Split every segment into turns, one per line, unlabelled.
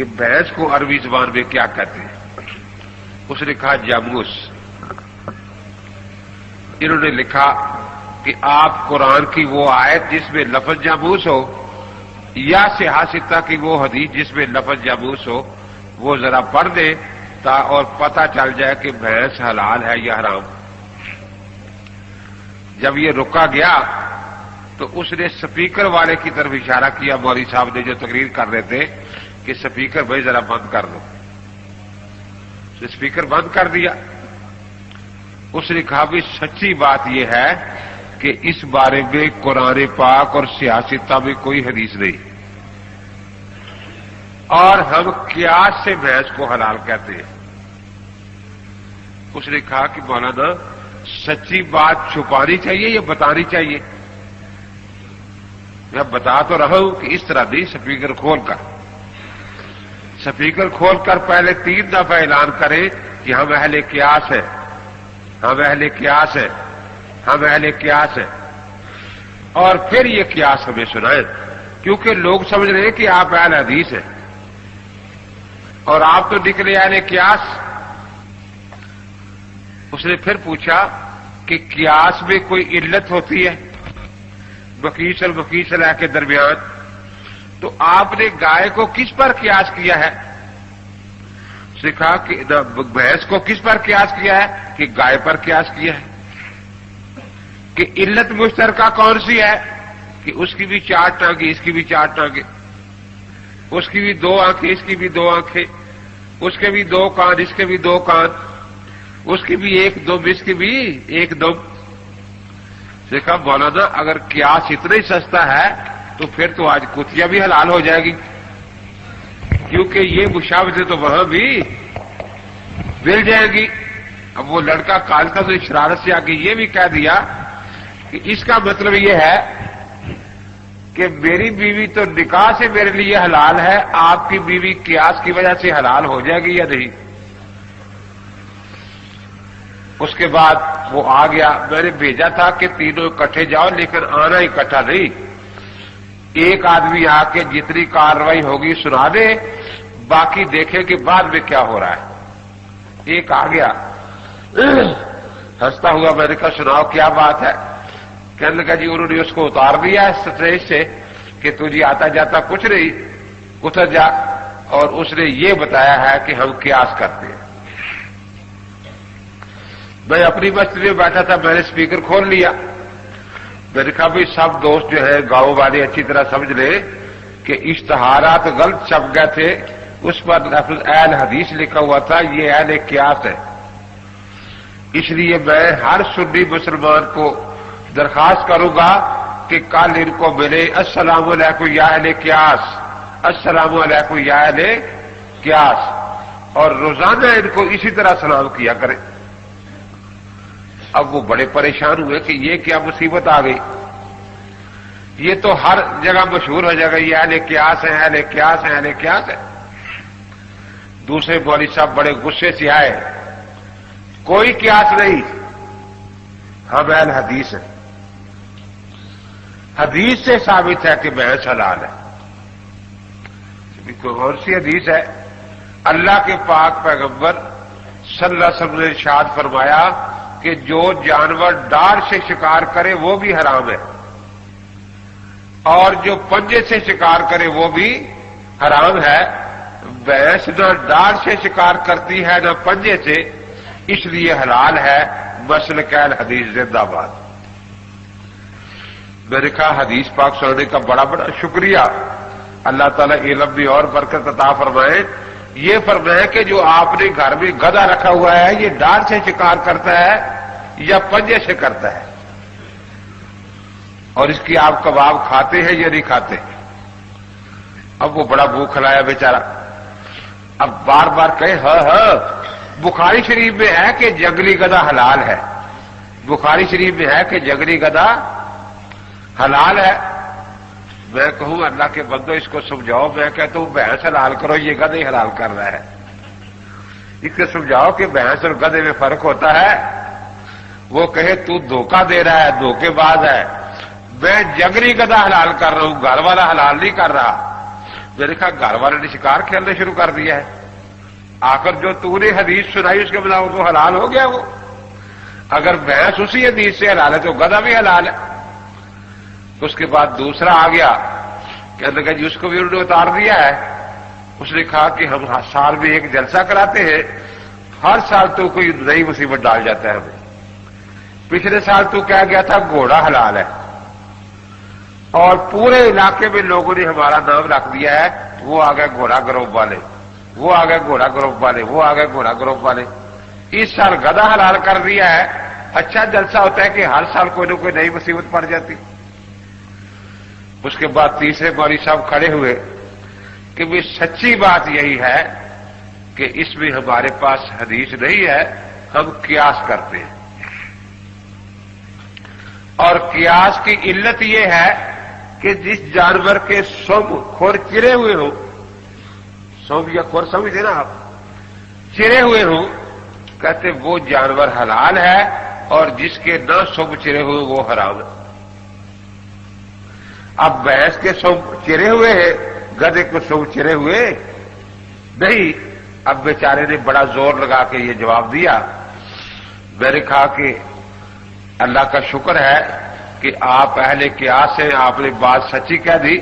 کہ بھینس کو عربی زبان میں کیا کہتے ہیں؟ اس نے کہا جاموس۔ انہوں نے لکھا کہ آپ قرآن کی وہ آیت جس میں لفظ جاموس ہو یا سیاستہ کی وہ حدیث جس میں لفظ جاموس ہو وہ ذرا پڑھ دیں اور پتہ چل جائے کہ بھینس حلال ہے یا حرام۔ جب یہ رکا گیا تو اس نے سپیکر والے کی طرف اشارہ کیا، مولوی صاحب نے جو تقریر کر رہے تھے، کہ سپیکر بھائی ذرا بند کر دو۔ سپیکر بند کر دیا۔ اس نے کہا بھی سچی بات یہ ہے کہ اس بارے میں قرآن پاک اور سیاستہ میں کوئی حدیث نہیں، اور ہم قیاس سے بھینس کو حلال کہتے ہیں۔ اس نے کہا کہ مولانا سچی بات چھپانی چاہیے یا بتانی چاہیے؟ میں بتا تو رہا ہوں کہ اس طرح نہیں، سپیکر کھول کر پہلے 3 دفعہ اعلان کریں کہ ہم اہل قیاس ہیں، ہم اہل قیاس ہیں، ہم اہل قیاس ہیں، اور پھر یہ قیاس ہمیں سنائیں، کیونکہ لوگ سمجھ رہے ہیں کہ آپ اہل حدیث ہیں اور آپ تو نکلے اہل قیاس۔ اس نے پھر پوچھا کہ قیاس میں کوئی علت ہوتی ہے بقیس اور بقیس علیہ کے درمیان؟ تو آپ نے گائے کو کس پر قیاس کیا ہے؟ اس نے کہا کہ بھینس کو کس پر قیاس کیا ہے؟ کہ گائے پر قیاس کیا ہے۔ کہ علت مشترکہ کون سی ہے؟ کہ اس کی بھی 4 ٹانگیں، اس کی بھی 4 ٹانگیں، اس کی بھی 2 آنکھیں، اس کی بھی 2 آنکھیں، اس کے بھی 2 کان، اس کے بھی 2 کان، اس کی بھی 1 دم، اس کی بھی 1 دم۔ دیکھا مولانا اگر قیاس اتنا ہی سستا ہے تو پھر تو آج کتیا بھی حلال ہو جائے گی، کیونکہ یہ مشابہتیں تو وہاں بھی مل جائے گی۔ اب وہ لڑکا کال کا تو شرارت سے آ کے یہ بھی کہہ دیا کہ اس کا مطلب یہ ہے کہ میری بیوی تو نکاح سے میرے لیے حلال ہے، آپ کی بیوی قیاس کی وجہ سے حلال ہو جائے گی یا نہیں؟ اس کے بعد وہ آ گیا۔ میں نے بھیجا تھا کہ تینوں اکٹھے جاؤ، لیکن آنا اکٹھا نہیں، ایک آدمی آ کے جتنی کارروائی ہوگی سنا دے، باقی دیکھیں کہ بعد میں کیا ہو رہا ہے۔ ایک آ گیا ہنستا ہوا، میں نے کہا سناؤ کیا بات ہے؟ کہنے لگا جی انہوں نے اس کو اتار دیا ہے اسٹیج سے کہ تجھے آتا جاتا کچھ نہیں، اتر جا، اور اس نے یہ بتایا ہے کہ ہم قیاس کرتے ہیں۔ میں اپنی مسجد میں بیٹھا تھا، میں نے اسپیکر کھول لیا، میں نے کہا بھی سب دوست جو ہیں گاؤں والے اچھی طرح سمجھ لیں کہ اشتہارات غلط چھپ گئے تھے، اس پر لفظ اہل حدیث لکھا ہوا تھا، یہ اہل قیاس ہے۔ اس لیے میں ہر سنی مسلمان کو درخواست کروں گا کہ کل ان کو ملے، السلام علیکم یا اہل قیاس، السلام علیکم یا اہل قیاس، اور روزانہ ان کو اسی طرح سلام کیا کریں۔ اب وہ بڑے پریشان ہوئے کہ یہ کیا مصیبت آ گئی، یہ تو ہر جگہ مشہور ہو جائے گا، یہ اہل قیاس ہے، اہل قیاس ہے، اہل قیاس ہے۔ دوسرے مولوی صاحب بڑے غصے سے آئے، کوئی قیاس نہیں، ہم اہل حدیث ہیں، حدیث سے ثابت ہے کہ بھینس حلال ہے۔ کون سی حدیث ہے؟ اللہ کے پاک پیغمبر صلی اللہ علیہ وسلم نے ارشاد فرمایا کہ جو جانور ڈار سے شکار کرے وہ بھی حرام ہے، اور جو پنجے سے شکار کرے وہ بھی حرام ہے۔ بھینس نہ ڈار سے شکار کرتی ہے نہ پنجے سے، اس لیے حلال ہے۔ مسلک اہل حدیث زندہ باد۔ میں نے کہا حدیث پاک سننے کا بڑا بڑا شکریہ، اللہ تعالیٰ علم بھی اور برکت عطا فرمائے۔ یہ فرمائے کہ جو آپ نے گھر میں گدھا رکھا ہوا ہے یہ ڈار سے شکار کرتا ہے یا پنجے سے کرتا ہے، اور اس کی آپ کباب کھاتے ہیں یا نہیں کھاتے؟ اب وہ بڑا منہ کھلایا بیچارہ، اب بار بار کہے ہاں ہاں، بخاری شریف میں ہے کہ جنگلی گدھا حلال ہے، بخاری شریف میں ہے کہ جنگلی گدھا حلال ہے۔ میں کہوں اللہ کے بندو اس کو سمجھاؤ، میں کہتا ہوں بھینس حلال کرو، یہ گدھے حلال کر رہا ہے، اس کو سمجھاؤ کہ بھینس اور گدھے میں فرق ہوتا ہے۔ وہ کہے تو دھوکہ دے رہا ہے، دھوکے باز ہے، میں جنگلی گدھا حلال کر رہا ہوں، گھر والا حلال نہیں کر رہا۔ میں نے کہا گھر والے نے شکار کھیلنا شروع کر دیا ہے، آخر جو تو نے حدیث سنائی اس کے بنا وہ تو حلال ہو گیا، وہ اگر بھینس اسی حدیث سے حلال ہے تو گدھا بھی حلال ہے۔ اس کے بعد دوسرا آ گیا، کہنے لگا جی اس کو بھی انہوں نے اتار دیا ہے۔ اس نے کہا کہ ہم سال میں ایک جلسہ کراتے ہیں، ہر سال تو کوئی نئی مصیبت ڈال جاتا ہے ہمیں۔ پچھلے سال تو کہہ گیا تھا گھوڑا حلال ہے، اور پورے علاقے میں لوگوں نے ہمارا نام رکھ دیا ہے، وہ آ گئے گھوڑا گروپ والے، وہ آ گئے گھوڑا گروپ والے، وہ آ گئے گھوڑا گروپ والے۔ اس سال گدھا حلال کر دیا ہے۔ اچھا جلسہ ہوتا ہے کہ ہر سال کوئی نہ کوئی نئی مصیبت پڑ جاتی۔ اس کے بعد تیسرے مولوی صاحب کھڑے ہوئے کہ بھی سچی بات یہی ہے کہ اس میں ہمارے پاس حدیث نہیں ہے، ہم قیاس کرتے ہیں، اور قیاس کی علت یہ ہے کہ جس جانور کے سب کھور چرے ہوئے ہوں، سب یا کھور سمجھتے نا آپ، چرے ہوئے ہوں، کہتے وہ جانور حلال ہے، اور جس کے نہ سب چرے ہوئے وہ حرام ہے۔ اب بھینس کے سب چرے ہوئے ہیں، گدھے کو سب چرے ہوئے نہیں۔ اب بیچارے نے بڑا زور لگا کے یہ جواب دیا۔ میں نے کہا کہ اللہ کا شکر ہے کہ آپ اہل قیاس ہیں، آپ نے بات سچی کہہ دی،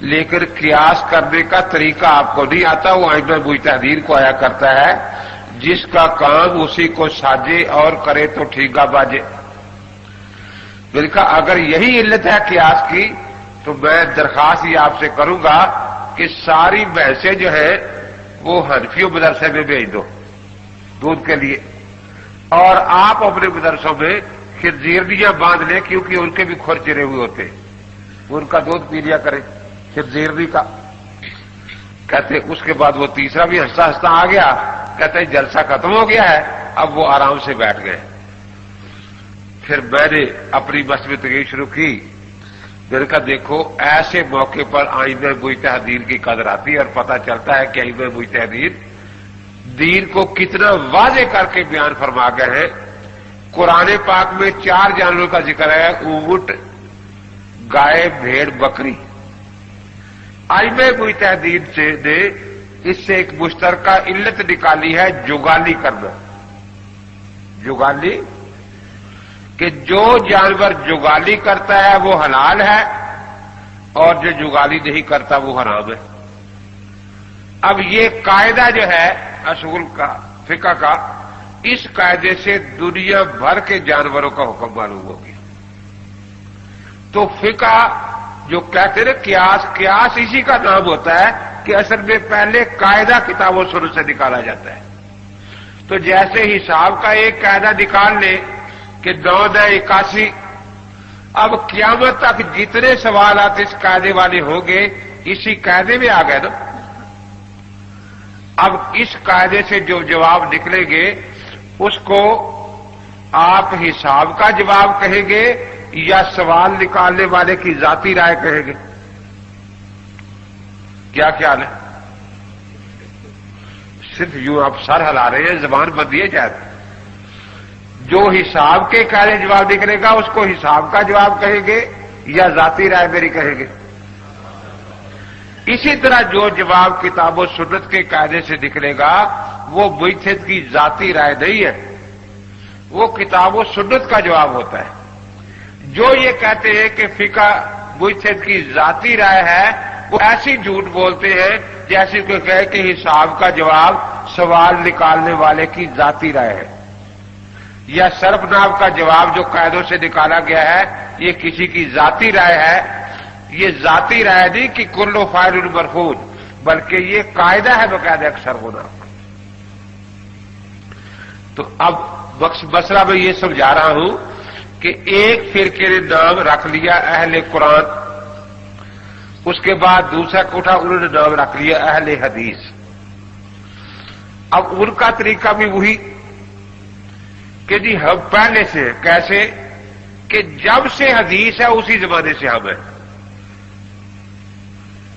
لیکن قیاس کرنے کا طریقہ آپ کو نہیں آتا، وہ ائمہ مجتہدین کو آیا کرتا ہے، جس کا کام اسی کو ساجے اور کرے تو ٹھیکا باجے۔ میں نے کہا اگر یہی علت ہے قیاس کی تو میں درخواست یہ آپ سے کروں گا کہ ساری بھینسیں جو ہے وہ حنفیوں مدرسے میں بھیج دو دودھ کے لیے، اور آپ اپنے مدرسوں میں خنزیرنیاں باندھ لیں، کیونکہ ان کے بھی کھر چرے ہوئے ہوتے ہیں، ان کا دودھ پی لیا کریں خنزیرنی کا۔ کہتے اس کے بعد وہ تیسرا بھی ہنستا ہنستا آ گیا، کہتے جلسہ ختم ہو گیا ہے، اب وہ آرام سے بیٹھ گئے۔ پھر میں نے اپنی بس میں تقریر شروع کی۔ میں نے کہا دیکھو ایسے موقع پر ائمہ مجتہدین کی قدر آتی ہے، اور پتہ چلتا ہے کہ ائمہ مجتہدین دین کو کتنا واضح کر کے بیان فرما گئے ہیں۔ قرآن پاک میں 4 جانوروں کا ذکر ہے، اونٹ، گائے، بھیڑ، بکری۔ ائمہ مجتہدین نے اس سے ایک مشترکہ علت نکالی ہے، جگالی کرنا۔ جگالی کہ جو جانور جگالی کرتا ہے وہ حلال ہے، اور جو جگالی نہیں کرتا وہ حرام ہے۔ اب یہ قاعدہ جو ہے اصول کا، فقہ کا، اس قاعدے سے دنیا بھر کے جانوروں کا حکم معلوم ہو گیا۔ تو فقہ جو کہتے ہیں قیاس اسی کا نام ہوتا ہے کہ اصل میں پہلے قاعدہ کتاب و سنت سے نکالا جاتا ہے۔ تو جیسے حساب کا ایک قاعدہ نکال لے کہ 9 9 81، اب قیامت تک جتنے سوالات اس قاعدے والے ہوں گے اسی قاعدے میں آ گئے نا۔ اب اس قاعدے سے جو جواب نکلیں گے اس کو آپ حساب کا جواب کہیں گے یا سوال نکالنے والے کی ذاتی رائے کہیں گے؟ کیا خیال ہے؟ صرف یوں آپ سر ہلا رہے ہیں، زبان بندی ہے شاید۔ جو حساب کے قاعدے جواب نکلے گا اس کو حساب کا جواب کہیں گے یا ذاتی رائے میری کہیں گے؟ اسی طرح جو جواب کتاب و سنت کے قاعدے سے نکلے گا وہ مجتہد کی ذاتی رائے نہیں ہے، وہ کتاب و سنت کا جواب ہوتا ہے۔ جو یہ کہتے ہیں کہ فقہ مجتہد کی ذاتی رائے ہے وہ ایسی جھوٹ بولتے ہیں جیسے کوئی کہے کہ حساب کا جواب سوال نکالنے والے کی ذاتی رائے ہے، یا صرف ناف کا جواب جو قاعدوں سے نکالا گیا ہے یہ کسی کی ذاتی رائے ہے۔ یہ ذاتی رائے نہیں کہ کل فاعل مرفوع، بلکہ یہ قاعدہ ہے باقاعدہ اکثر ہونا۔ تو اب مسئلہ میں یہ سمجھا رہا ہوں کہ ایک فرقے نے نام رکھ لیا اہل قرآن، اس کے بعد دوسرا اٹھا انہوں نے نام رکھ لیا اہل حدیث۔ اب ان کا طریقہ بھی وہی کہ جی ہم پہلے سے کیسے کہ جب سے حدیث ہے اسی زمانے سے ہم ہیں۔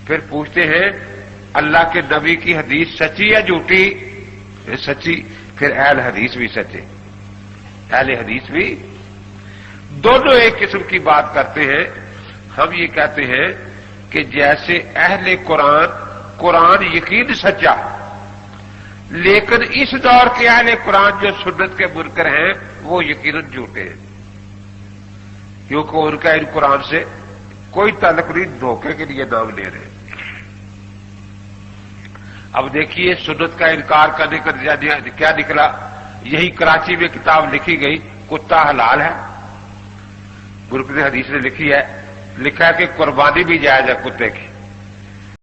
پھر پوچھتے ہیں اللہ کے نبی کی حدیث سچی یا جھوٹی؟ سچی، پھر اہل حدیث بھی سچے، اہل حدیث بھی دونوں ایک قسم کی بات کرتے ہیں۔ ہم یہ کہتے ہیں کہ جیسے اہل قرآن یقین سچا، لیکن اس دور کے اہل قرآن جو سنت کے منکر ہیں وہ یقیناً جھوٹے ہیں، کیونکہ ان کا ان قرآن سے کوئی تعلق نہیں، دھوکے کے لیے نام لے رہے ہیں۔ اب دیکھیے سنت کا انکار کرنے کا نتیجہ کیا نکلا۔ یہی کراچی میں کتاب لکھی گئی کتا حلال ہے، گرکن حدیث نے لکھی ہے، لکھا ہے کہ قربانی بھی جائز ہے کتے کی،